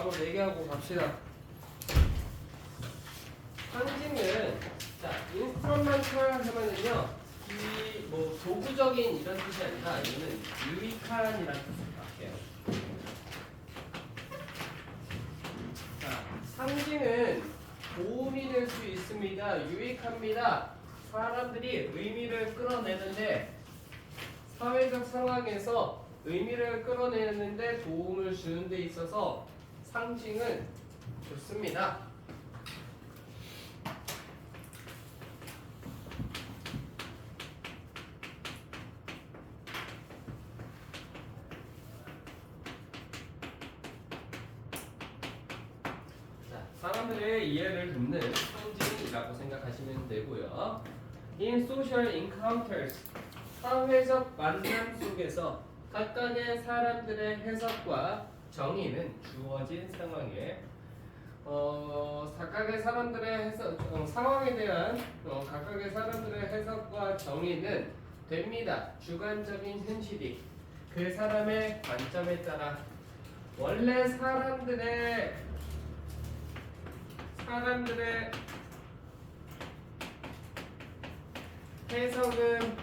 바로 얘기하고 갑시다. 상징은 자 인스트루먼털 하면은요 이 뭐 도구적인 이런 뜻이 아니라 이거는 유익한이라는 뜻을 할게요. 자 상징은 도움이 될 수 있습니다. 유익합니다. 사람들이 의미를 끌어내는데 사회적 상황에서 의미를 끌어내는데 도움을 주는 데 있어서 상징은 좋습니다. 자, 사람들의 이해를 돕는 상징이라고 생각하시면 되고요. In social encounters, 사회적 만남 속에서 각각의 사람들의 해석과 정의는 주어진 상황에 각각의 사람들의 해석, 상황에 대한 각각의 사람들의 해석과 정의는 됩니다. 주관적인 현실이 그 사람의 관점에 따라 원래 사람들의 해석은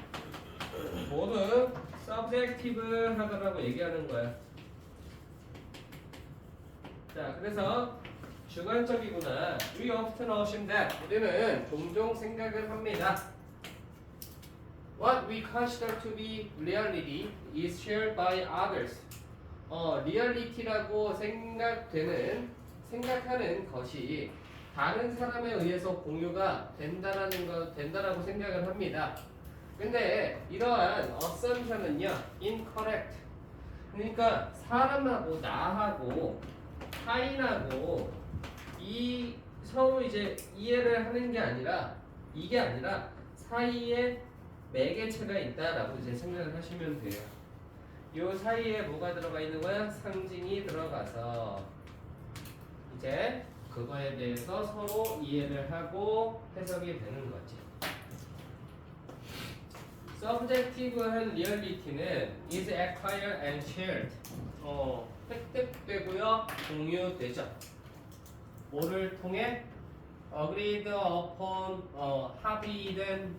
모두 subjective 하다라고 얘기하는 거야. 자, 그래서 주관적이구나. We often assume that. 우리는 종종 생각을 합니다. What we consider to be reality is shared by others. 리얼리티라고 생각하는 것이 다른 사람에 의해서 공유가 된다라고 생각을 합니다. 근데 이러한 assumption은요, incorrect. 그러니까 사람하고 나하고 타인하고 이 서로 이제 이해를 하는 게 아니라 이게 아니라 사이에 매개체가 있다라고 이제 생각을 하시면 돼요. 요 사이에 뭐가 들어가 있는 거야? 상징이 들어가서 이제 그거에 대해서 서로 이해를 하고 해석이 되는 거지. Subjective한 reality는 is acquired and shared. 획득되고요, 공유되죠. 뭐를 통해? agreed upon, 합의된,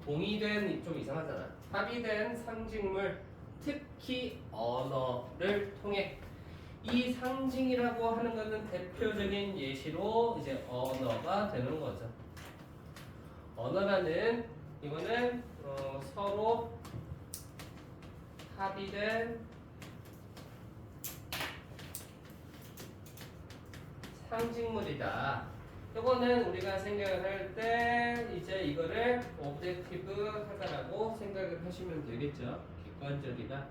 동의된, 좀 이상하잖아. 합의된 상징물, 특히 언어를 통해. 이 상징이라고 하는 것은 대표적인 예시로 이제 언어가 되는 거죠. 언어라는 이거는 서로 합의된 상징물이다. 이거는 우리가 생각을 할 때 이제 이거를 오브젝티브 하다라고 생각을 하시면 되겠죠. 객관적이다.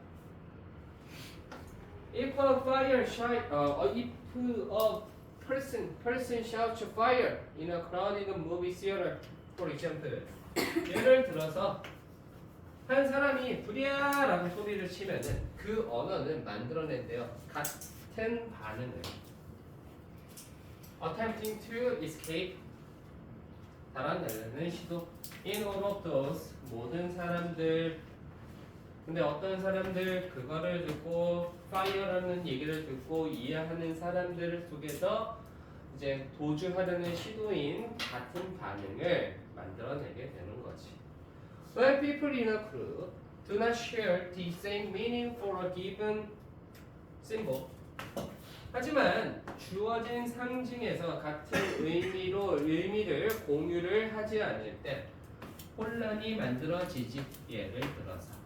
If a fire if a person shouts fire in a crowded movie theater, for example, 예를 들어서 한 사람이 불이야라고 소리를 치면은 그 언어는 만들어낸대요. 같은 반응을. Attempting to escape, 달아내려는 시도. In all of those, 모든 사람들. 근데 어떤 사람들 그거를 듣고 fire라는 얘기를 듣고 이해하는 사람들 속에서 이제 도주하려는 시도인 같은 반응을 만들어내게 되는 거지. When people in a group do not share the same meaning for a given symbol. 하지만 주어진 상징에서 같은 의미를 공유를 하지 않을 때 혼란이 만들어지지. 예를 들어서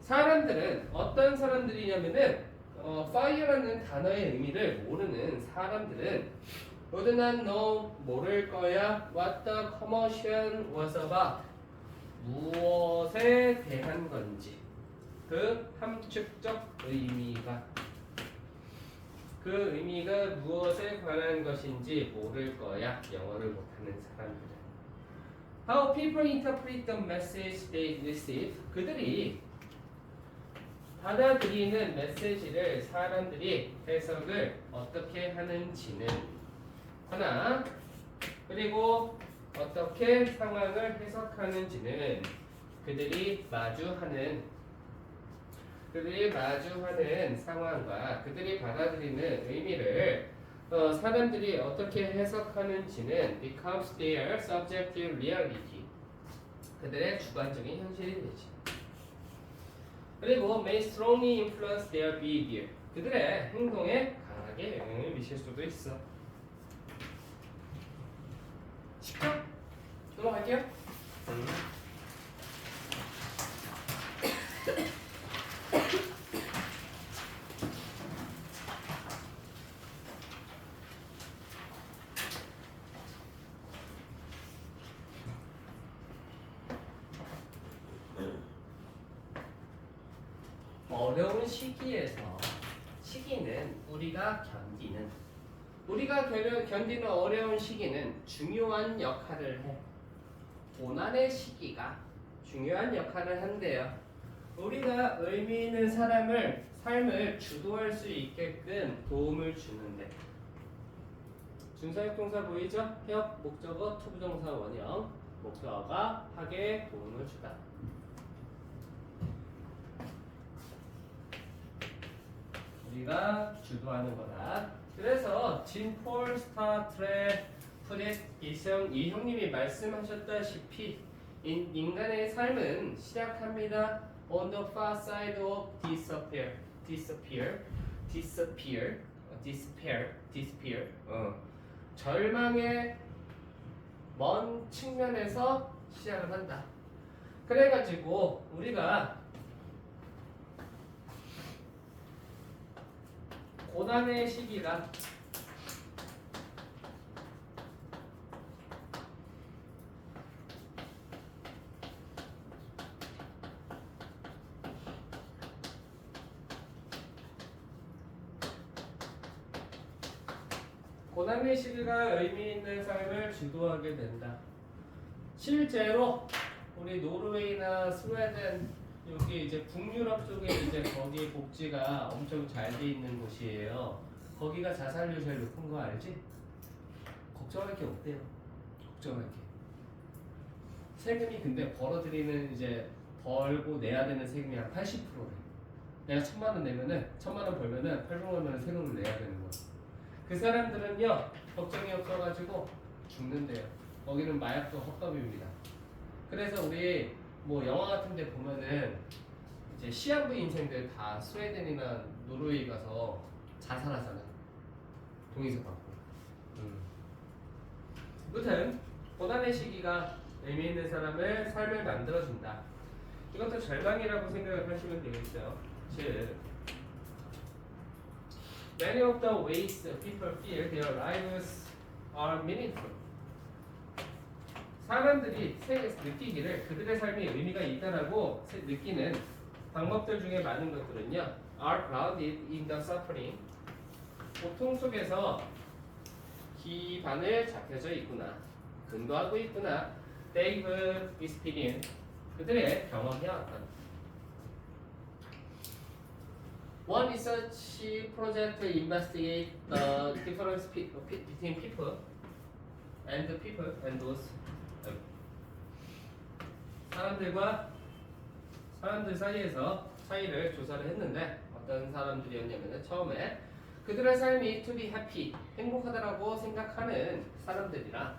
사람들은 어떤 사람들이냐면은 fire라는 단어의 의미를 모르는 사람들은 would not know, 모를 거야. What the commotion was about, 무엇에 대한 건지 그 함축적 의미가 무엇에 관한 것인지 모를 거야. 영어를 못하는 사람들은. How people interpret the message they receive. 그들이 받아들이는 메시지를 사람들이 해석을 어떻게 하는지는 하나, 그리고 어떻게 상황을 해석하는지는 그들이 마주하는 그들이 마주하는 상황과 그들이 받아들이는 의미를 사람들이 어떻게 해석하는지는 becomes their subjective reality. 그들의 주관적인 현실이 되지. 그리고 may strongly influence their behavior. 그들의 행동에 강하게 영향을 미칠 수도 있어. 쉽죠? 넘어갈게요. 어려운 시기는 우리가 견디는 어려운 시기는 중요한 역할을 해. 고난의 시기가 중요한 역할을 한대요. 우리가 의미 있는 삶을 주도할 수 있게끔 도움을 주는데. 준사역 동사 보이죠? 협, 목적어, 투부정사 원형. 목적어가 하게 도움을 주다. 우리가 주도하는 거다. 그래서 진폴 스타트레 푸댓 이 형님이 말씀하셨다시피 인간의 삶은 시작합니다. On the far side of despair. 절망의 먼 측면에서 시작을 한다. 그래가지고 우리가 고난의 시기가 의미 있는 삶을 주도하게 된다. 실제로 우리 노르웨이나 스웨덴 여기 이제 북유럽 쪽에 이제 거기 복지가 엄청 잘 돼 있는 곳이에요. 거기가 자살률 제일 높은 거 알지? 걱정할 게 없대요. 걱정할 게. 세금이 근데 벌어들이는 이제 벌고 내야 되는 세금이 한 80%래. 내가 1,000만 원 내면은 1,000만 원 벌면은 800만 원 세금을 내야 되는 거야. 그 사람들은요 걱정이 없어가지고 죽는데요. 거기는 마약도 헛밥입니다. 그래서 우리 뭐 영화 같은데 보면은 이제 시한부 인생들 다 스웨덴이나 노르웨이 가서 자살하잖아. 동의서 받고. 아무튼 고난의 시기가 의미 있는 삶을 만들어준다. 이것도 절망이라고 생각을 하시면 되겠죠. 즉 many of the ways people feel their lives are meaningful. 사람들이 느끼기를 그들의 삶이 의미가 있다라고 느끼는 방법들 중에 많은 것들은요 are grounded in the suffering. 고통 속에서 기반을 잡혀져 있구나, 근거하고 있구나. They've experienced. 그들의 경험해왔다. One research project investigate the difference between people and those. 사람들 사이에서 차이를 조사를 했는데 어떤 사람들이었냐면은 처음에 그들의 삶이 to be happy, 행복하다라고 생각하는 사람들이랑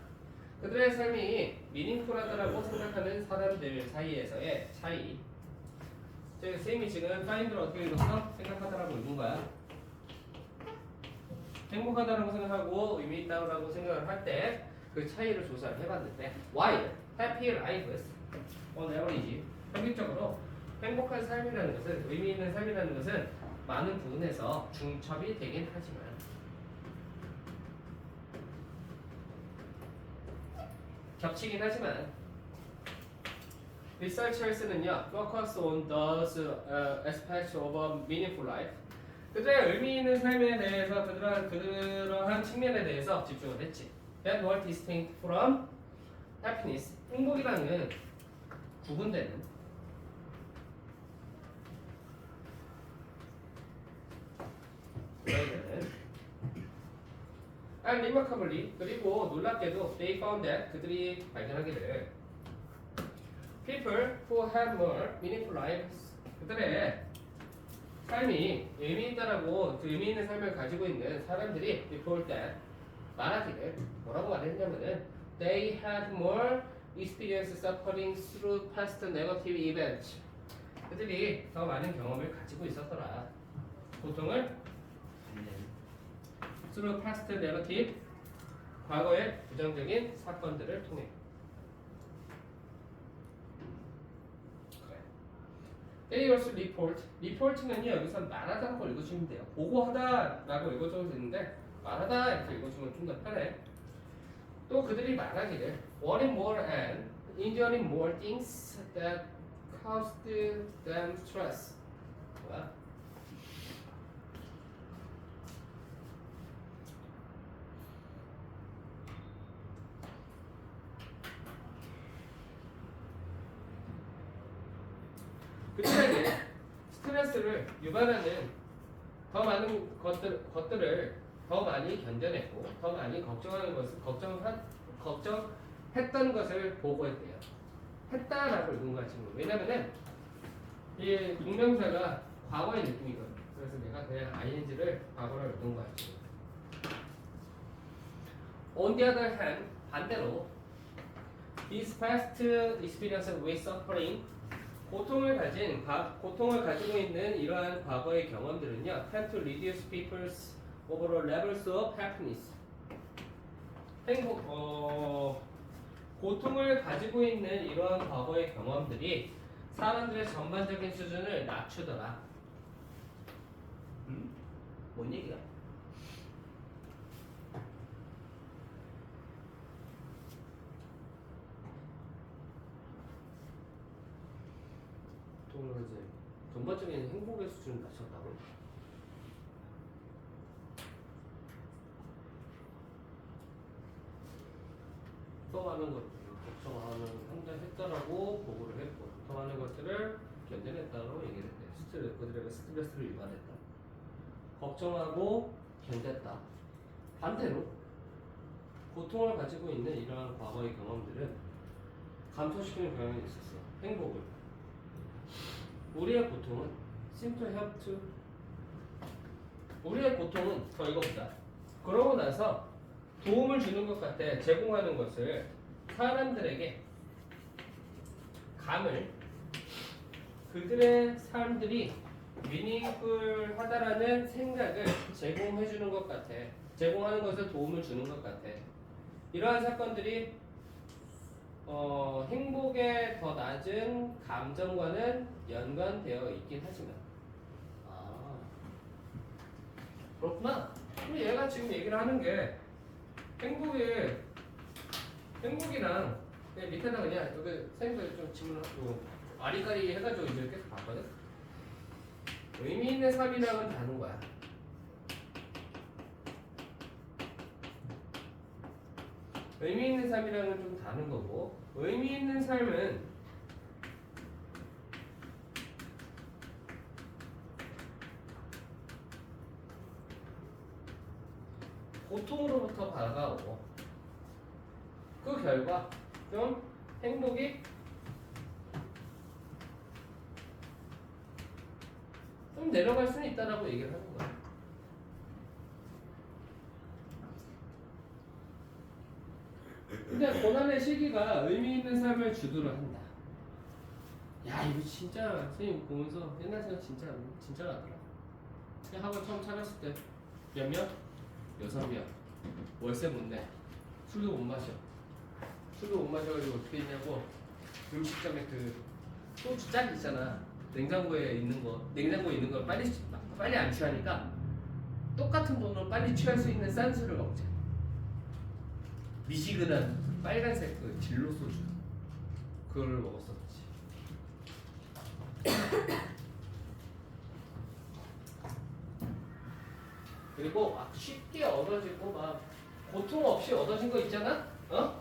그들의 삶이 meaningful하다라고 생각하는 사람들 사이에서의 차이. 쌤이 지금 find를 어떻게 읽었어? 생각하다라고 읽은 거야. 행복하다라고 생각하고 의미 있다라고 생각을 할 때 그 차이를 조사를 해봤는데 while happy lives on average, 평균적으로 행복한 삶이라는 것은, 의미 있는 삶이라는 것은 많은 부분에서 중첩이 되긴 하지만 겹치긴 하지만 리서처스는요 focus on those aspects of a meaningful life. 그들의 의미 있는 삶에 대해서 그러한 측면에 대해서 집중을 했지. That were distinct from happiness. 행복이라는 구분되는 and remarkably, 그리고 놀랍게도 they found that 그들이 발견하기를 people who have more meaningful lives, 그들의 삶이 의미 있다라고 그 의미 있는 삶을 가지고 있는 사람들이 report that 말하기를 뭐라고 말했냐면은 they had more experience suffering through past negative events. 그들이 더 많은 경험을 가지고 있었더라. 고통을 through past negative 과거의 부정적인 사건들을 통해. They also report. report는요 여기서 말하다라고 읽어주면 돼요. 보고하다라고 읽어줘도 되는데 말하다 이렇게 읽어주면 좀 더 편해. 또 그들이 말하기를 wanting more and enduring more things that caused them stress. 뭐야? 그들에게 스트레스를 유발하는 더 많은 것들을 더 많이 견뎌냈고 더 많이 걱정하는 것을 걱정했던 것을 보고했대요. 했다라고 읽은 거야 지금. 왜냐면은 이 동명사가 과거의 느낌이거든. 그래서 내가 그냥 ing를 과거로 읽은 거야 지금. On the other hand, 반대로 this past experience with suffering 고통을 가지고 있는 이러한 과거의 경험들은요, tend to reduce people's overall levels of happiness. 고통을 가지고 있는 이러한 과거의 경험들이 사람들의 전반적인 수준을 낮추더라. 뭔 얘기야? 고통을 이제 전반적인 행복의 수준을 낮췄다고? 더 많은 것들을 걱정하는 했다라고 보고를 했고 더 많은 것들을 견뎌냈다고 얘기를 했대요. 그들에게 스트레스를 유발했다. 걱정하고 견뎠다. 반대로 고통을 가지고 있는 이러한 과거의 경험들은 감소시키는 경향이 있었어. 행복을. 우리의 고통은 simple help to. 우리의 고통은 더 이겁니다. 그러고 나서 도움을 주는 것 같아 제공하는 것을 사람들에게 감을 그들의 삶들이 미닝풀하다라는 생각을 제공해 주는 것 같아. 제공하는 것을 도움을 주는 것 같아. 이러한 사건들이 행복의 더 낮은 감정과는 연관되어 있긴 하지만 그렇구나. 그럼 얘가 지금 얘기를 하는 게 행복이랑 밑에다 그냥 여기 선생님들 좀 질문하고 아리까리 해가지고 이제 계속 봤거든. 의미 있는 삶이랑은 다른 거야. 의미 있는 삶이랑은 좀 다른 거고, 의미 있는 삶은 고통으로부터 다가오고 그 결과 좀 행복이 좀 내려갈 수는 있다라고 얘기를 하는 거야. 근데 고난의 시기가 의미 있는 삶을 주도를 한다. 야 이거 진짜 선생님 보면서 옛날 생각 진짜 나더라. 학원 처음 찾았을 때 몇 명? 6명. 월세 못 내. 술도 못 마셔. 술도 못 마셔가지고 어떻게 했냐고 음식점에 그 소주 짠 있잖아. 냉장고에 있는 거 빨리 안 취하니까 똑같은 돈으로 빨리 취할 수 있는 싼 술을 먹자. 미시그는 빨간색 그 진로 소주 그걸 먹었었지. 그리고 막 쉽게 얻어지고 막 고통 없이 얻어진 거 있잖아?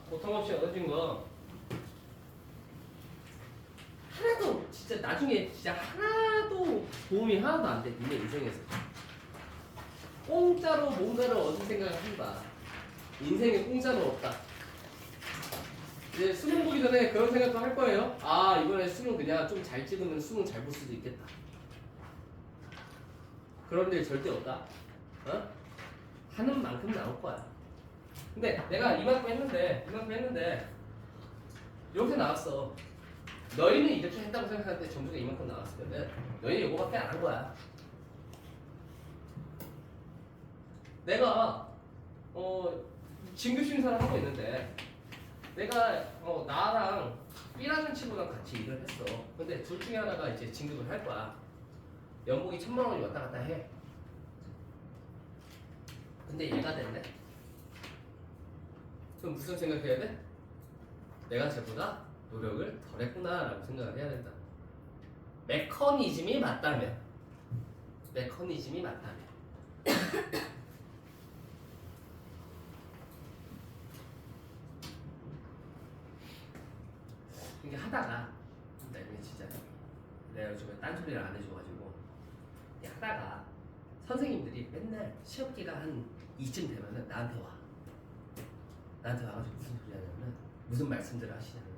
고통 없이 얻어진 거 하나도 진짜 나중에 진짜 하나도 도움이 하나도 안 돼. 니네 인생에서 공짜로 뭔가를 얻을 생각을 한다. 인생에 공짜는 없다. 이제 수능 보기 전에 그런 생각도 할 거예요. 아 이번에 수능 그냥 좀 잘 찍으면 수능 잘 볼 수도 있겠다. 그런 일 절대 없다. 어? 하는 만큼 나올 거야. 근데 내가 이만큼 했는데 이렇게 나왔어. 너희는 이렇게 했다고 생각하는데 점수가 이만큼 나왔으면은 너희는 이거밖에 안 한 거야. 내가 진급 심사를 하고 있는데 내가 나랑 B라는 친구랑 같이 일을 했어. 근데 둘 중에 하나가 이제 진급을 할 거야. 연봉이 1,000만 원이 왔다 갔다 해. 근데 얘가 됐네. 그럼 무슨 생각해야 돼? 내가 쟤보다 노력을 덜 했구나라고 생각을 해야 된다. 메커니즘이 맞다면. 이게 하다가 이게 진짜 내가 요즘에 딴소리를 안 해줘가지고 이게 하다가 선생님들이 맨날 시험 기간 한 이쯤 되면은 나한테 와가지고 무슨 소리 하냐면 무슨 말씀들을 하시냐면은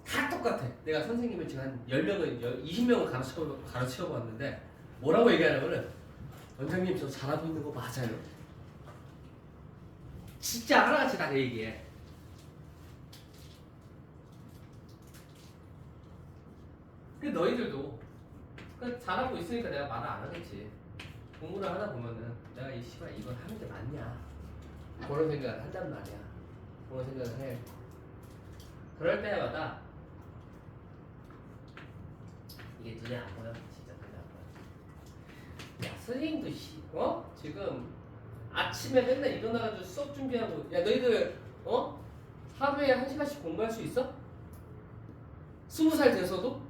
다 똑같아. 내가 선생님을 지금 한 10명을 20명을 가르쳐 봤는데 뭐라고 얘기하냐면은 원장님 저 잘하고 있는 거 맞아요. 진짜 하나같이 다 얘기해. 그 너희들도 잘하고 있으니까 내가 말을 안 하겠지. 공부를 하다 보면은 내가 이 시간 이걸 하는 게 맞냐 그런 생각을 한단 말이야. 그런 생각을 해. 그럴 때마다 이게 눈에 안 보여. 진짜 눈에 안 보여. 야 선생님도 지금 아침에 맨날 일어나가지고 수업 준비하고 야 너희들 하루에 1시간씩 공부할 수 있어? 20살 돼서도?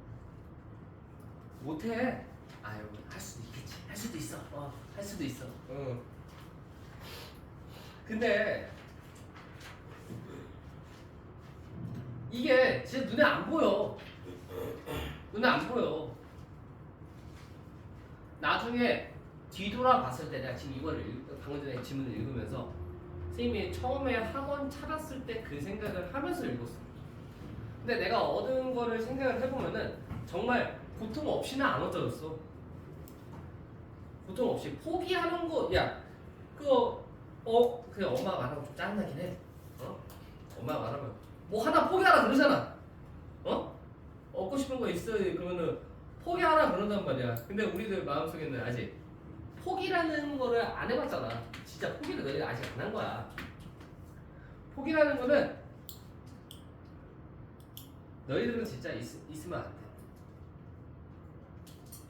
못해. 아유 할 수도 있겠지. 할 수도 있어. 할 수도 있어. 근데 이게 진짜 눈에 안 보여. 눈에 안 보여. 나중에 뒤돌아봤을 때 내가 지금 이거를 방금 전에 지문을 읽으면서 선생님이 처음에 학원 찾았을 때 그 생각을 하면서 읽었어. 근데 내가 얻은 거를 생각을 해보면은 정말 고통 없이는 안 얻어졌어. 고통 없이 포기하는 거, 야, 그거 그냥 엄마가 말하면 좀 짜증나긴 해. 엄마가 말하면 뭐 하나 포기하라 그러잖아. 얻고 싶은 거 있어 그러면은 포기하라 그런단 말이야. 근데 우리들 마음속에는 아직 포기라는 거를 안 해봤잖아. 진짜 포기를 너희가 아직 안 한 거야. 포기라는 거는 너희들은 진짜 있으면 안 돼.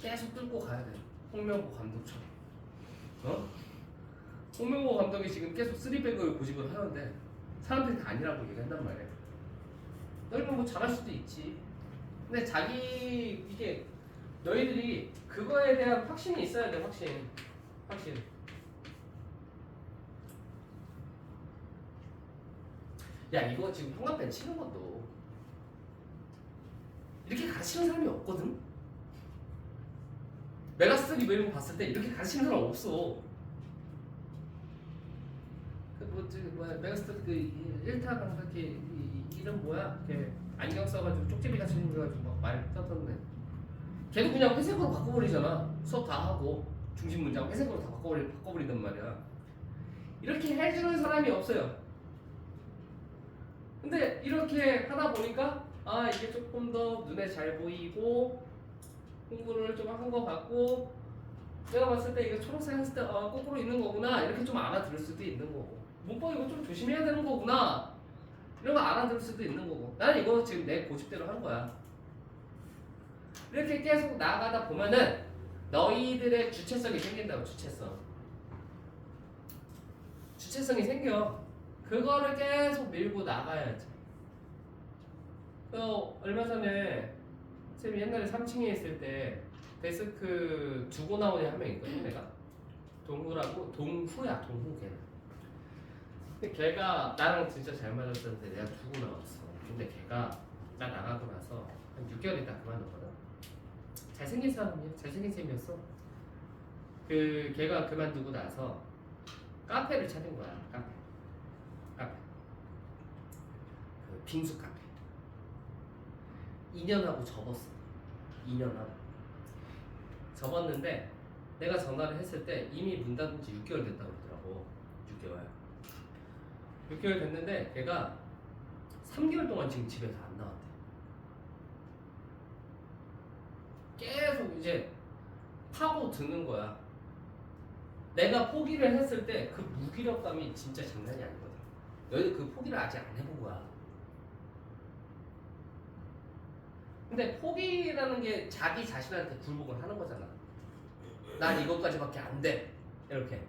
계속 뚫고 가야 돼. 홍명보 감독처럼. 홍명보 감독이 지금 계속 3백을 고집을 하는데 사람들이 다 아니라고 얘기한단 말이야. 너희는 뭐 잘할 수도 있지. 근데 이게 너희들이 그거에 대한 확신이 있어야 돼. 확신. 야 이거 지금 형광펜 치는 것도 이렇게 가르치는 사람이 없거든. 메가스터 리뷰 이런 거 봤을 때 이렇게 가르치는 사람 없어. 메가스터 그 1타 강사께 이름 뭐야? 걔 안경 써가지고 쪽제비 같이 생겨가지고 막 말 떠던데. 걔도 그냥 회색으로 바꿔버리잖아. 수업 다 하고 중심 문장 회색으로 다 바꿔버린단 말이야. 이렇게 해주는 사람이 없어요. 근데 이렇게 하다 보니까 이게 조금 더 눈에 잘 보이고 공부를 좀 한 거 같고 내가 봤을 때 이거 초록색 했을 때 거꾸로 있는 거구나 이렇게 좀 알아들을 수도 있는 거고 문법 이거 좀 조심해야 되는 거구나 이런 거 알아들을 수도 있는 거고 나는 이거 지금 내 고집대로 한 거야. 이렇게 계속 나아가다 보면은 너희들의 주체성이 생긴다고. 주체성이 생겨. 그거를 계속 밀고 나가야지. 얼마 전에 쌤이 옛날에 3층에 있을 때 데스크 두고 나오는 한 명 있거든. 내가 동후야 걔는. 근데 걔가 나랑 진짜 잘 맞았었는데 내가 두고 나왔어. 근데 걔가 나 나가고 나서 한 6개월 있다 그만뒀거든. 잘생긴 사람이야. 잘생긴 쌤이었어. 걔가 그만두고 나서 카페를 차린 거야. 카페. 그 빙수 카페. 2년 하고 접었어. 2년 하고 접었는데 내가 전화를 했을 때 이미 문 닫은 지 6개월 됐다고 그러더라고. 6개월 됐는데 걔가 3개월 동안 지금 집에서 안 나왔대. 계속 이제 파고 드는 거야. 내가 포기를 했을 때 그 무기력감이 진짜 장난이 아니거든. 너희들 그 포기를 아직 안 해본 거야. 근데 포기라는 게 자기 자신한테 굴복을 하는 거잖아. 난 이것까지밖에 안 돼. 이렇게.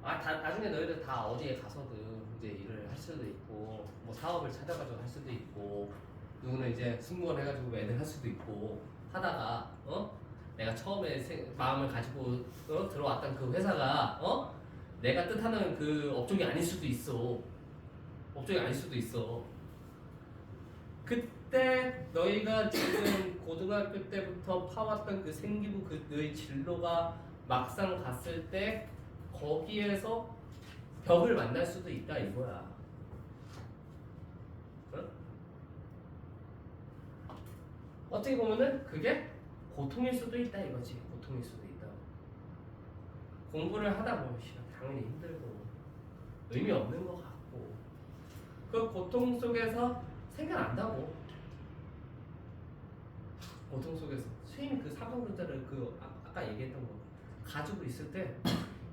나중에 너희들 다 어디에 가서든 이제 일을 할 수도 있고, 뭐 사업을 찾아가지고 할 수도 있고, 누구는 이제 승무원 해가지고 애들 할 수도 있고, 하다가, 내가 처음에 마음을 가지고 들어왔던 그 회사가, 내가 뜻하는 그 업종이 아닐 수도 있어. 업종이 아닐 수도 있어. 그때 너희가 지금 고등학교 때부터 파왔던 그 생기부 그 너희 진로가 막상 갔을 때 거기에서 벽을 만날 수도 있다 이거야. 응? 어떻게 보면은 그게 고통일 수도 있다 이거지. 고통일 수도 있다. 공부를 하다 보면 당연히 힘들고 의미 없는 것 같고 그 고통 속에서 생겨난다고. 고통 속에서 선생님이 그 삼성전자를 그 아까 얘기했던 거 가지고 있을 때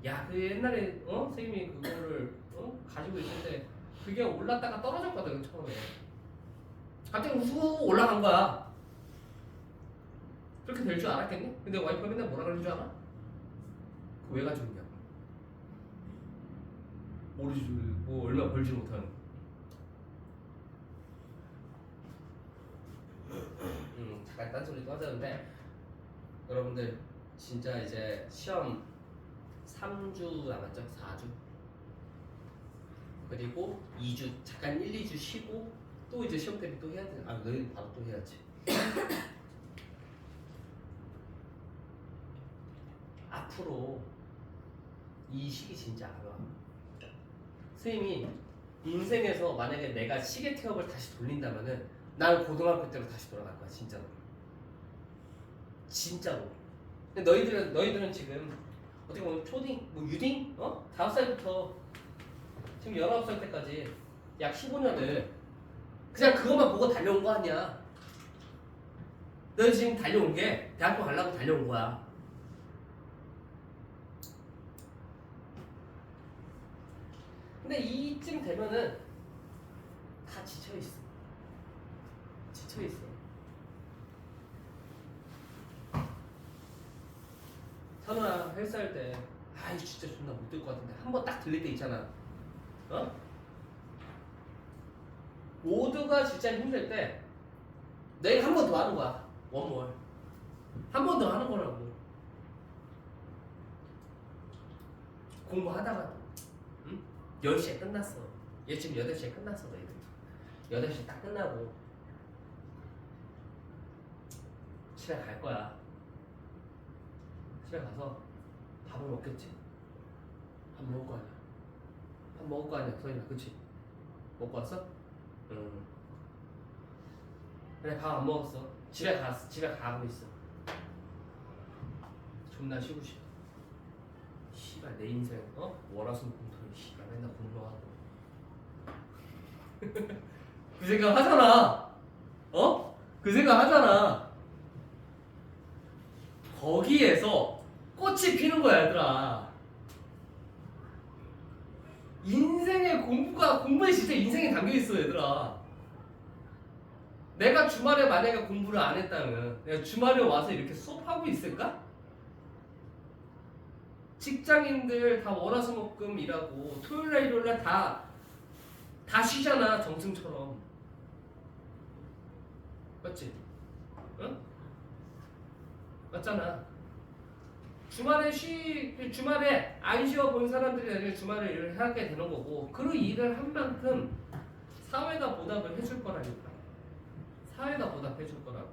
야 그 옛날에 선생님이 그거를 가지고 있을 때 그게 올랐다가 떨어졌거든 처음에. 갑자기 우수고 올라간 거야. 그렇게 될 줄 알았겠니? 근데 와이프가 맨날 뭐라 그러는 줄 알아? 그거 왜 가지고 있냐? 모르지. 뭐 얼마 벌지 못하는. 잠깐 딴소리도 하자는데 여러분들 진짜 이제 시험 3주 남았죠? 4주 그리고 2주 잠깐 1, 2주 쉬고 또 이제 시험 대비 또 해야 돼. 너희 바로 또 해야지. 앞으로 이 시기 진짜 알아. 선생님이 인생에서 만약에 내가 시계 태엽을 다시 돌린다면은 난 고등학교 때로 다시 돌아갈 거야 진짜로. 진짜로. 근데 너희들은 지금 어떻게 보면 초딩, 뭐 유딩, 5살부터 지금 19살 때까지 약 15년을 그냥 그것만 보고 달려온 거 아니야. 너희 지금 달려온 게 대학교 가려고 달려온 거야. 근데 이쯤 되면은 다 지쳐있어. 선우야 헬스할 때 아이 진짜 존나 못 들 것 같은데 한번 딱 들릴 때 있잖아. 모두가 진짜 힘들 때 내가 한 번 더 하는 거야. 원몰 한 번 더 하는 거라고. 공부하다가 10시에 끝났어. 얘 지금 8시에 끝났어. 너희들 8시 딱 끝나고 집에 갈 거야. 집에 가서 밥을 먹겠지. 밥 먹을 거 아니야. 밥 먹을 거 아니야 서인아. 그치? 먹고 왔어? 응. 그래 밥 안 먹었어. 집에 가고 있어. 존나 쉬고 싶어. 씨발 내 인생 월화수목금토일 씨발 맨날 공부하고 그 생각 하잖아. 그 생각 하잖아. 거기에서 꽃이 피는 거야 얘들아. 공부에 진짜 인생이 담겨있어 얘들아. 내가 주말에 만약에 공부를 안 했다면 내가 주말에 와서 이렇게 수업하고 있을까? 직장인들 다 월화수목금 일하고 토요일날 일요일날 다 쉬잖아 정승처럼. 맞지? 응? 맞잖아. 주말에 안 쉬어 본 사람들이 나중에 주말에 일을 하게 되는 거고 그 일을 한 만큼 사회가 보답을 해줄 거라니까. 사회가 보답해줄 거라고.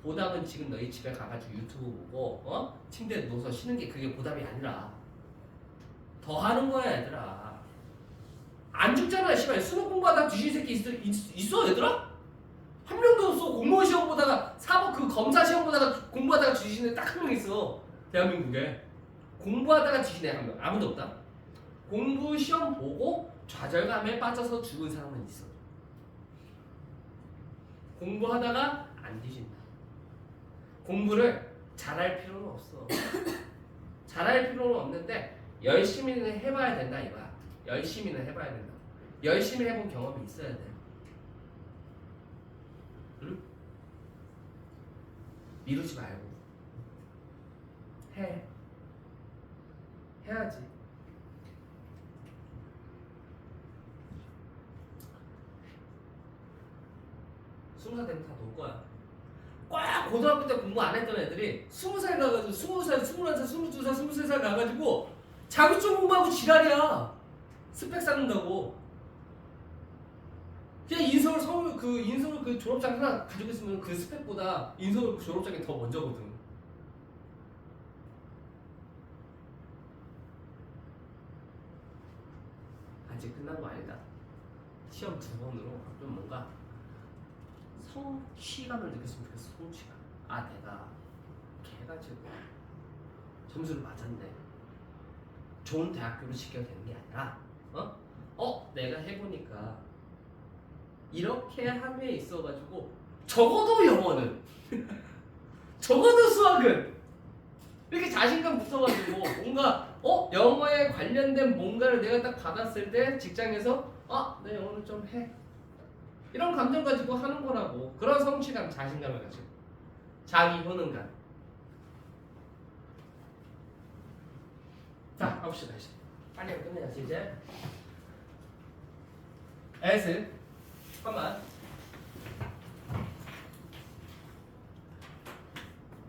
보답은 지금 너희 집에 가가지고 유튜브 보고 침대에 누워서 쉬는 게 그게 보답이 아니라 더 하는 거야 얘들아. 안 죽잖아 씨발. 수능 공부하다 뒤진 새끼 있어 얘들아? 한 명도 없어. 공무원 시험 보다가 사법 검사 시험 보다가 공부하다가 뒤지는 애 딱 한 명 있어. 대한민국에. 공부하다가 뒤지는 애 한 명. 아무도 없다. 공부 시험 보고 좌절감에 빠져서 죽은 사람은 있어. 공부하다가 안 뒤진다. 공부를 잘할 필요는 없어. 잘할 필요는 없는데 열심히는 해봐야 된다 이거야. 열심히는 해봐야 된다. 열심히 해본 경험이 있어야 돼. 응? 미루지 말고 해야지. 스무 살 되면 다 놀 거야. 꽉 고등학교 때 공부 안 했던 애들이 20살 가가지고 20살, 21살, 22살, 23살 가가지고 자격증 공부하고 지랄이야. 스펙 쌓는다고. 그냥 인서울 그 졸업장 하나 가지고 있으면 그 스펙보다 인서울 그 졸업장이 더 먼저거든. 아직 끝난 거 아니다. 시험 2번으로 좀 뭔가 성취감을 느꼈으면 좋겠어. 성취감. 아 내가 이렇게 해가지고 점수를 맞았네. 좋은 대학교로 시켜되는 게 아니라 내가 해보니까 이렇게 함에 있어가지고 적어도 영어는 적어도 수학은 이렇게 자신감 붙어가지고 뭔가 영어에 관련된 뭔가를 내가 딱 받았을 때 직장에서 내 영어를 좀 해. 이런 감정 가지고 하는 거라고. 그런 성취감, 자신감을 가지고 자기 효능감. 자, 가봅시다 이제. 빨리 끝내야지 이제. as 잠깐만.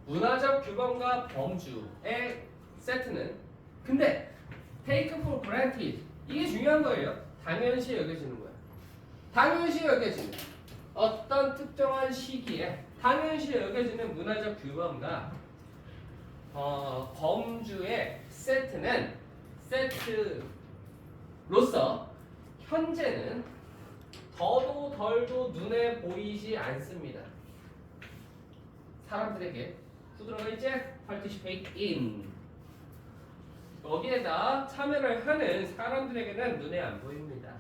문화적 규범과 범주의 세트는 근데 take for granted 이게 중요한 거예요. 당연시 여겨지는 거야. 당연시 여겨지는 어떤 특정한 시기에 당연시 여겨지는 문화적 규범과 범주의 세트로서 현재는 더도 덜도 눈에 보이지 않습니다. 사람들에게 들어가 있지? participate in 여기에다 참여를 하는 사람들에게는 눈에 안 보입니다.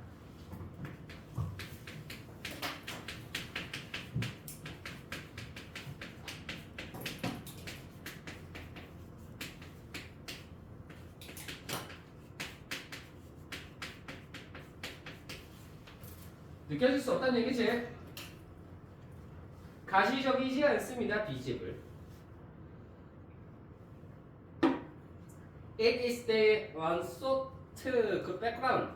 느껴질 수 없다는 얘기지. 가시적이지 않습니다. 비집을. It is the unsought 그 background.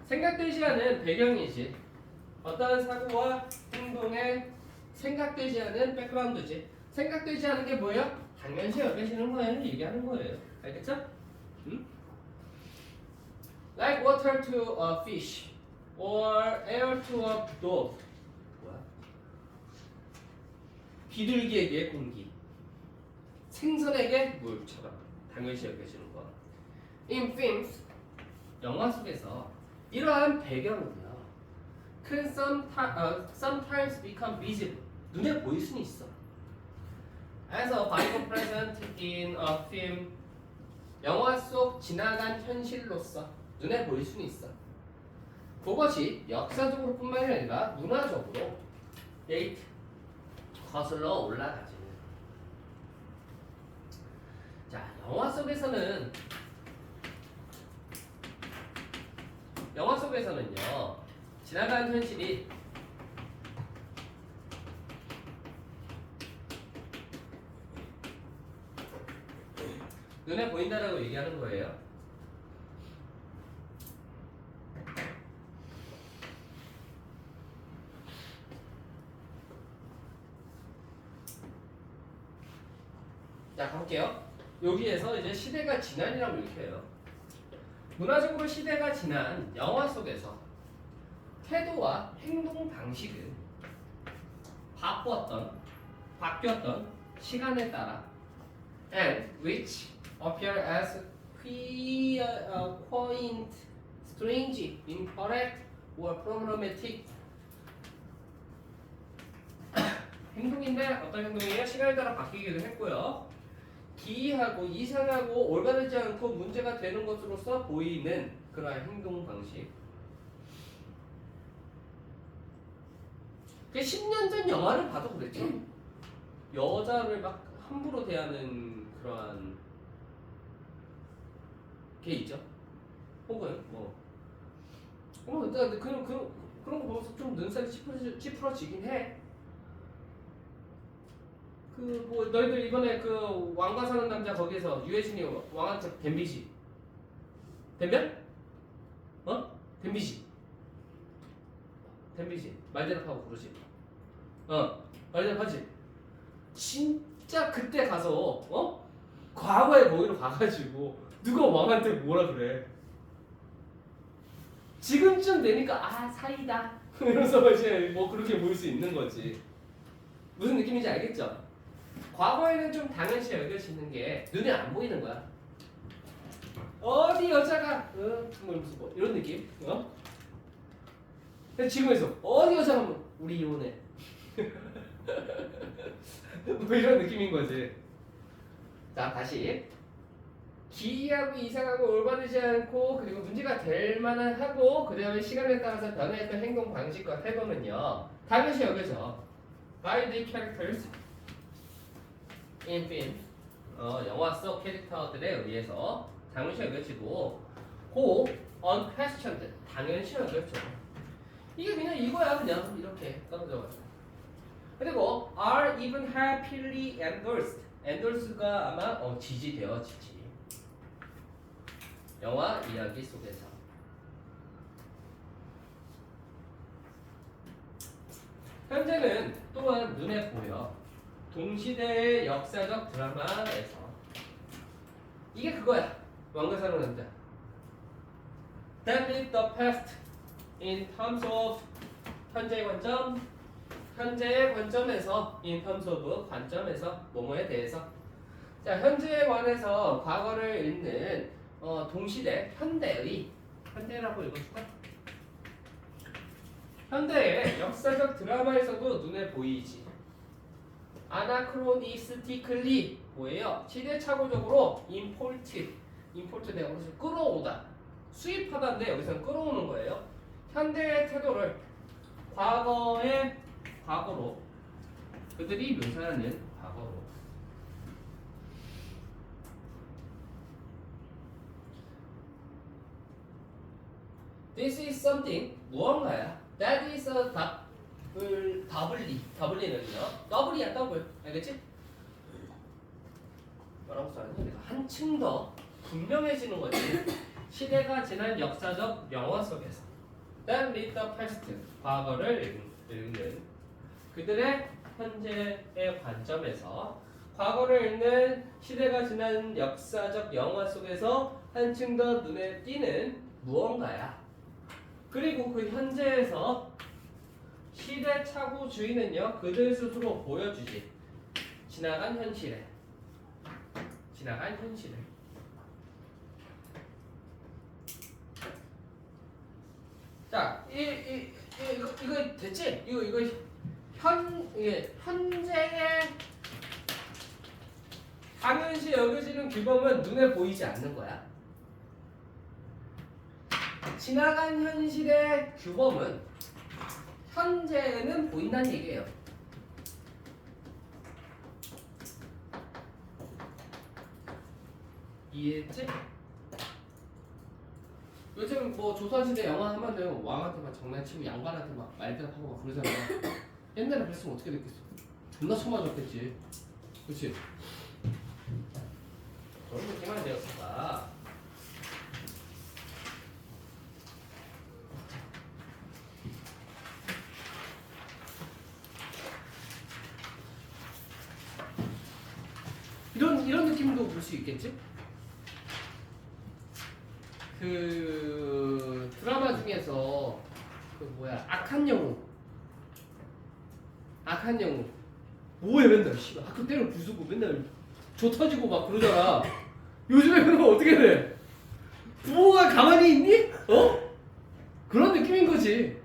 생각되지 않은 배경이지. 어떠한 사고와 행동에 생각되지 않은 백그라운드지. 생각되지 않은 게 뭐예요? 당연시 여겨지는 거예요. 얘기하는 거예요. 알겠죠? 응? Like water to a fish or air to a dove. 뭐야? 비둘기에게 공기. 생선에게 물처럼. 당연시 여겨지는 거. In films, 영화 속에서 이러한 배경은요, can sometimes become visible. 눈에 보일 수는 있어. As a Bible present in a film, 영화 속 지나간 현실로서 눈에 보일 수는 있어. 그것이 역사적으로뿐만이 아니라 문화적으로 데이트 거슬러 올라가지. 자, 영화 속에서는요 지나간 현실이 눈에 보인다라고 얘기하는 거예요. 자, 가볼게요. 여기에서 이제 시대가 지난이라고 이렇게 해요. 문화적으로 시대가 지난 영화 속에서 태도와 행동 방식은 바뀌었던 시간에 따라 and which appear as quaint, strange, incorrect or problematic 행동인데 어떤 행동이에요? 시간에 따라 바뀌기도 했고요. 기이하고 이상하고 올바르지 않고 문제가 되는 것으로서 보이는 그러한 행동 방식. 10년 전 영화를 봐도 그랬죠. 여자를 막 함부로 대하는 그러한 게 있죠. 혹은 근데 그런 거 보면서 좀 눈살이 찌푸러지긴 해. 너희들 이번에 그 왕과 사는 남자 거기에서 유해진이 왕한테 댐비지? 댐벼? 댐비지? 댐비지? 말대답하고 그러지? 말대답하지? 진짜 그때 가서 과거의 거기로 가가지고 누가 왕한테 뭐라 그래? 지금쯤 되니까 사이다 이러면서 이제 뭐 그렇게 보일 수 있는 거지. 무슨 느낌인지 알겠죠? 과거에는 좀 당연시 여겨지는 게 눈에 안 보이는 거야. 어디 여자가 뭐 이런 느낌? 근데 지금에서 어디 여자가 우리 이혼해 뭐 이런 느낌인 거지. 자, 다시 기이하고 이상하고 올바르지 않고 그리고 문제가 될 만한 하고 그 다음에 시간에 따라서 변화했던 행동 방식과 태도는요 당연시 여겨져. By the characters in film, 영화 속 캐릭터들에 의해서 당연시 여겨지고 고 unquestioned, 당연시 여겨져. 이게 그냥 이거야. 그냥 이렇게 떨어져가지고. 그리고 are even happily endorsed, endorsed가 아마 지지되어지지. 영화 이야기 속에서. 현재는 또한 눈에 보여. 동시대의 역사적 드라마에서. 이게 그거야. 왕과 사는 남자. That is the past in terms of 현재의 관점. 현재의 관점에서 in terms of 관점에서 뭐뭐에 대해서. 자, 현재에 관해서 과거를 읽는 동시대 현대라고 읽어줄까? 현대의 역사적 드라마에서도 눈에 보이지. 아나크로니스티클리 뭐예요? 시대착오적으로 임포트 내가 그래서 끌어오다, 수입하다인데 여기서는 끌어오는 거예요. 현대의 태도를 과거로 그들이 묘사하는 과거로. This is something 무언가야. That is a 더블리는요. 더블이야 더블. 알겠지? 뭐라고 써야지? 내가 한층 더 분명해지는 거지. 시대가 지난 역사적 영화 속에서. Then read the past. 과거를 읽는 그들의 현재의 관점에서 과거를 읽는 시대가 지난 역사적 영화 속에서 한층 더 눈에 띄는 무언가야. 그리고 그 현재에서 시대착오주의는요 그들 스스로 보여주지. 지나간 현실에. 자, 이거 됐지? 이거 현재의 당연시 여겨지는 규범은 눈에 보이지 않는 거야. 지나간 현실의 규범은 현재에는 보인다는 얘기예요. 이해했지? 요즘 뭐 조선시대 영화 하면은 왕한테 막 장난치고 양반한테 막 말대답하고 막 그러잖아. 옛날에 그랬으면 어떻게 됐겠어? 존나 쳐맞았겠지. 그치? 그런 느낌 아니었을까? 이런 느낌도 볼 수 있겠지? 그 드라마 중에서 악한 영웅 뭐해 맨날 씨발 학교 때려 부수고 맨날 조 터지고 막 그러잖아. 요즘에 그런 거 어떻게 돼? 부모가 가만히 있니? 그런 느낌인 거지.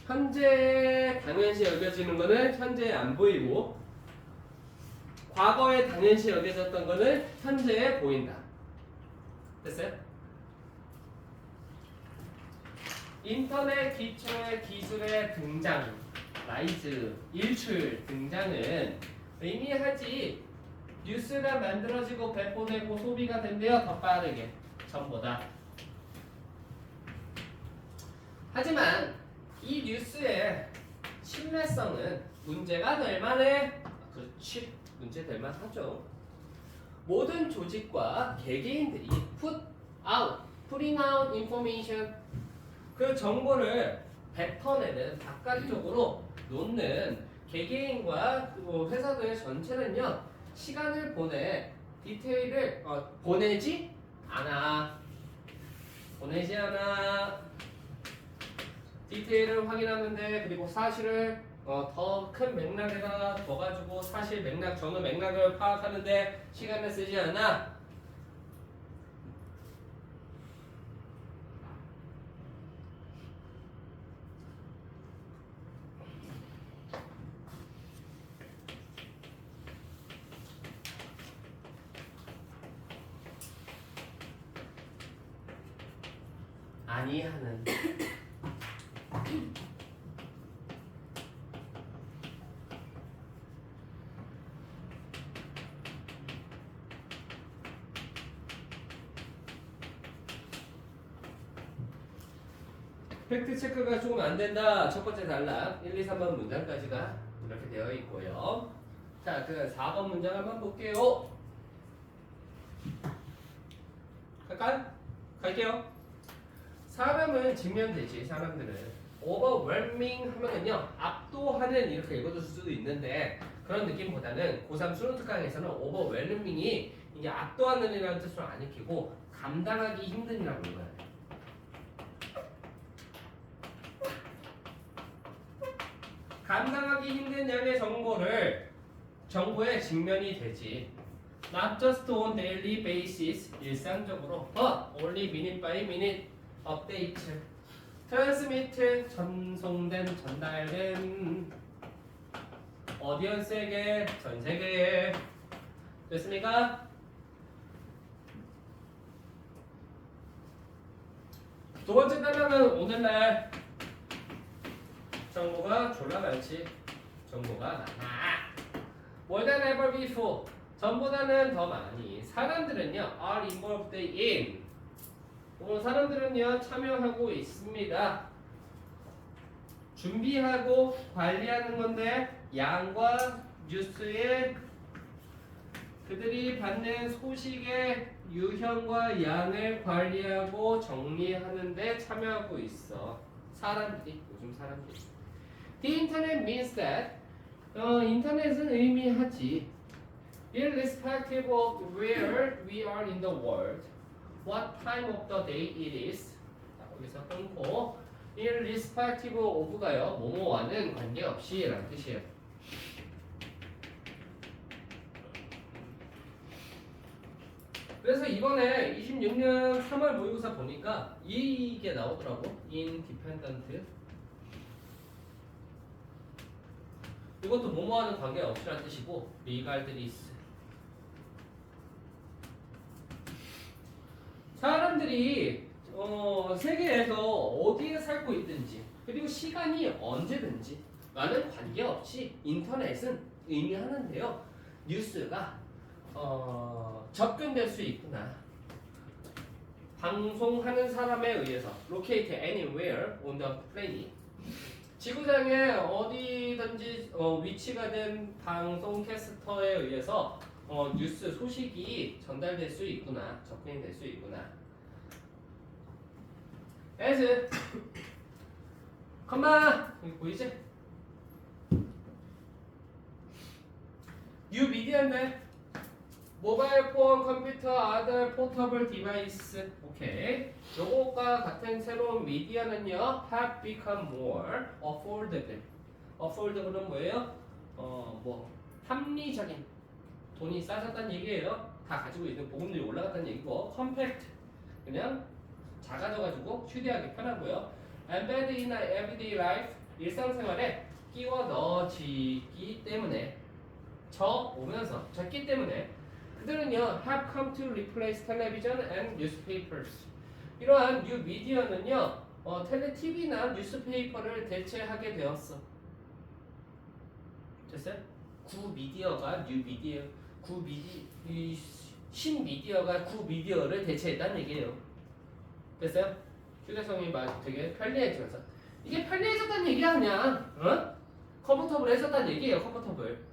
현재 당연시 여겨지는 거는 현재에 안 보이고 과거에 당연시 여겨졌던 거는 현재에 보인다. 됐어요? 인터넷 기초의 기술의 등장, 라이즈, 일출 등장은 의미하지 뉴스가 만들어지고 배포되고 소비가 된대요. 더 빠르게 전보다. 하지만 이 뉴스의 신뢰성은 문제가 될 만해. 그렇지, 문제 될 만하죠. 모든 조직과 개개인들이 putting out information, 그 정보를 뱉어내는 바깥쪽으로 놓는 개개인과 회사들 전체는요, 시간을 보내 디테일을 보내지 않아. 디테일을 확인하는데, 그리고 사실을 더 큰 맥락에다 둬가지고 사실 맥락, 전후 맥락을 파악하는데 시간을 쓰지 않아. 아니하는. 팩트 체크가 조금 안 된다. 첫 번째 단락 1, 2, 3번 문장까지가 이렇게 되어 있고요. 자, 그 4번 문장 한번 볼게요. 갈게요. 사람은 직면되지. 사람들은 overwhelming 하면은요, 압도하는 이렇게 읽어줄 수도 있는데, 그런 느낌보다는 고3 수능 특강에서는 overwhelming이 이게 압도하는 이라는 뜻으로 안 익히고 감당하기 힘든이라고 읽어야 돼. 감당하기 힘든 양의 정보에 직면이 되지. Not just on daily basis, 일상적으로, but only minute by minute update. transmit, 전달된 어디언스에게, 전 세계에. 됐습니까? 두 번째 단락은 오늘날 정보가 졸라 많지. 정보가 많아. More than ever before. 전보다는 더 많이. 사람들은요, are involved in. 사람들은요, 참여하고 있습니다. 준비하고 관리하는 건데, 양과 뉴스에 그들이 받는 소식의 유형과 양을 관리하고 정리하는데 참여하고 있어. 사람들이, 요즘 사람들이. The internet means that 인터넷은 의미하지. Irrespective of where we are in the world, what time of the day it is. 자, 여기서 끊고 irrespective of가요. 뭐뭐와는 관계없이 라는 뜻이에요. 그래서 이번에 26년 3월 모의고사 보니까 이게 나오더라고. independent. 이것도 뭐뭐하는 관계없이라는 뜻이고, regardless. 사람들이 세계에서 어디에 살고 있든지, 그리고 시간이 언제든지 라는 관계없이 인터넷은 의미하는데요. 뉴스가 접근될 수 있구나. 방송하는 사람에 의해서 locate anywhere on the planet. 지구상에 어디든지 위치가 된 방송 캐스터에 의해서 뉴스 소식이 전달될 수 있구나. 접근이 될 수 있구나. as 컴마 여기 보이지? 뉴 미디어인데 모바일 폰, 컴퓨터, other portable device. 오케이. 요것과 같은 새로운 미디어는요, have become more affordable. affordable은 뭐예요? 합리적인. 돈이 싸졌다는 얘기예요. 다 가지고 있는 보급률이 올라갔다는 얘기고, compact. 그냥 작아져가지고 휴대하기 편하고요. embedded in our everyday life. 일상생활에 끼워 넣어지기 때문에 오면서 적기 때문에 그들은요 have come to replace television and newspapers. 이러한 뉴 미디어는요 TV나 뉴스페이퍼를 대체하게 되었어. 됐어요? 구 미디어가 뉴 미디어, 신미디어가 구 미디어를 대체했다는 얘기예요. 됐어요? 휴대성이 되게 편리해지면서 이게 편리해졌다는 얘기야 그냥 컴포터블 해졌다는 얘기예요. 컴포터블.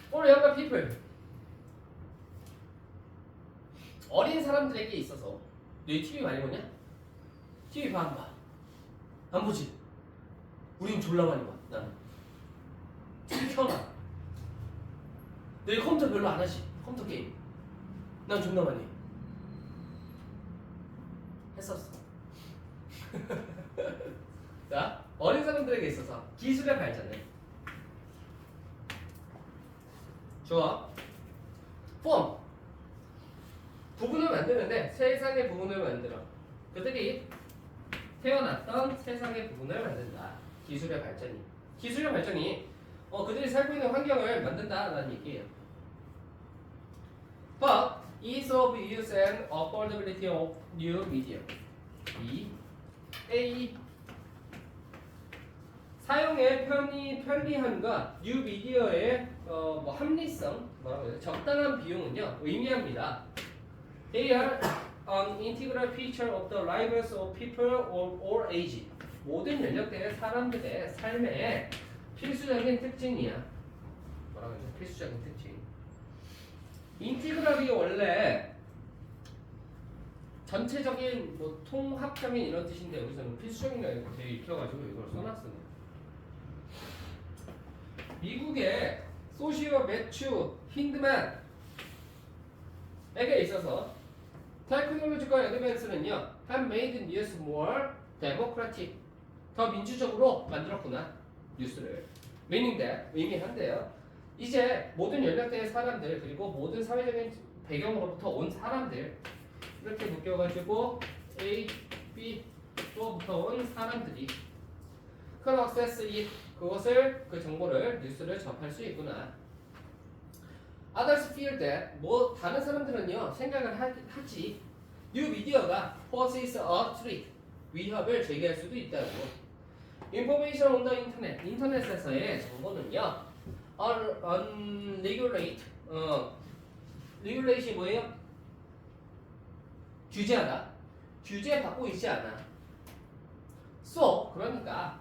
For younger people. 어린 사람들에게 있어서 너희 TV 많이 보냐? TV 봐 안 봐? 안 보지? 우린 졸라 많이 봐. 나는 TV 켜놔. 너희 컴퓨터 별로 안 하지? 컴퓨터 게임 난 존나 많이 해. 했었어. 자, 어린 사람들에게 있어서 기술의 발전은 좋아. 폼 부분을 만드는데 세상의 부분을 만들어. 그들이 태어났던 세상의 부분을 만든다. 기술의 발전이 그들이 살고 있는 환경을 만든다라는 얘기예요. But ease of use and affordability of new media. A 사용의 편리함과 뉴 미디어의 합리성, 적당한 비용은요 의미합니다. They are an integral feature of the lives of people of all age. 모든 연령대의 사람들의 삶의 필수적인 특징이야. 뭐라고 하죠? 필수적인 특징. 인티그랄이 원래 전체적인 통합적인 이런 뜻인데 여기서는 필수적인 되게 익혀가지고 이걸 써놨습니다. 미국의 소시오 매튜 힌드만에게 있어서 테크놀로지컬 어드밴스는요 have made news more democratic. 더 민주적으로 만들었구나 뉴스를. 의미한데요. 이제 모든 연령대의 사람들 그리고 모든 사회적인 배경으로부터 온 사람들 이렇게 묶여가지고 A, B 또부터 온 사람들이 can access it. 그것을 그 정보를 뉴스를 접할 수 있구나. Others feel that 다른 사람들은요 생각을 하지. 뉴 미디어가 poses a threat. 위협을 제기할 수도 있다고. Information on the internet. 인터넷에서의 정보는요 unregulate. regulate이 뭐예요? 규제하다. 규제받고 있지 않아. So 그러니까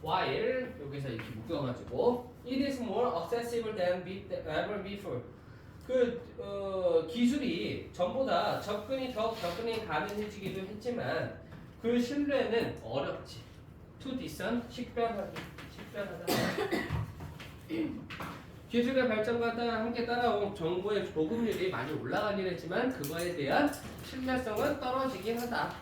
while 여기서 이렇게 묶여가지고 it is more accessible than ever before. 기술이 전보다 접근이 가능해지기도 했지만 그 신뢰는 어렵지. To discern 식별하다. 기술의 발전과 함께 따라온 정보의 보급률이 많이 올라가긴 했지만 그거에 대한 신뢰성은 떨어지긴 하다.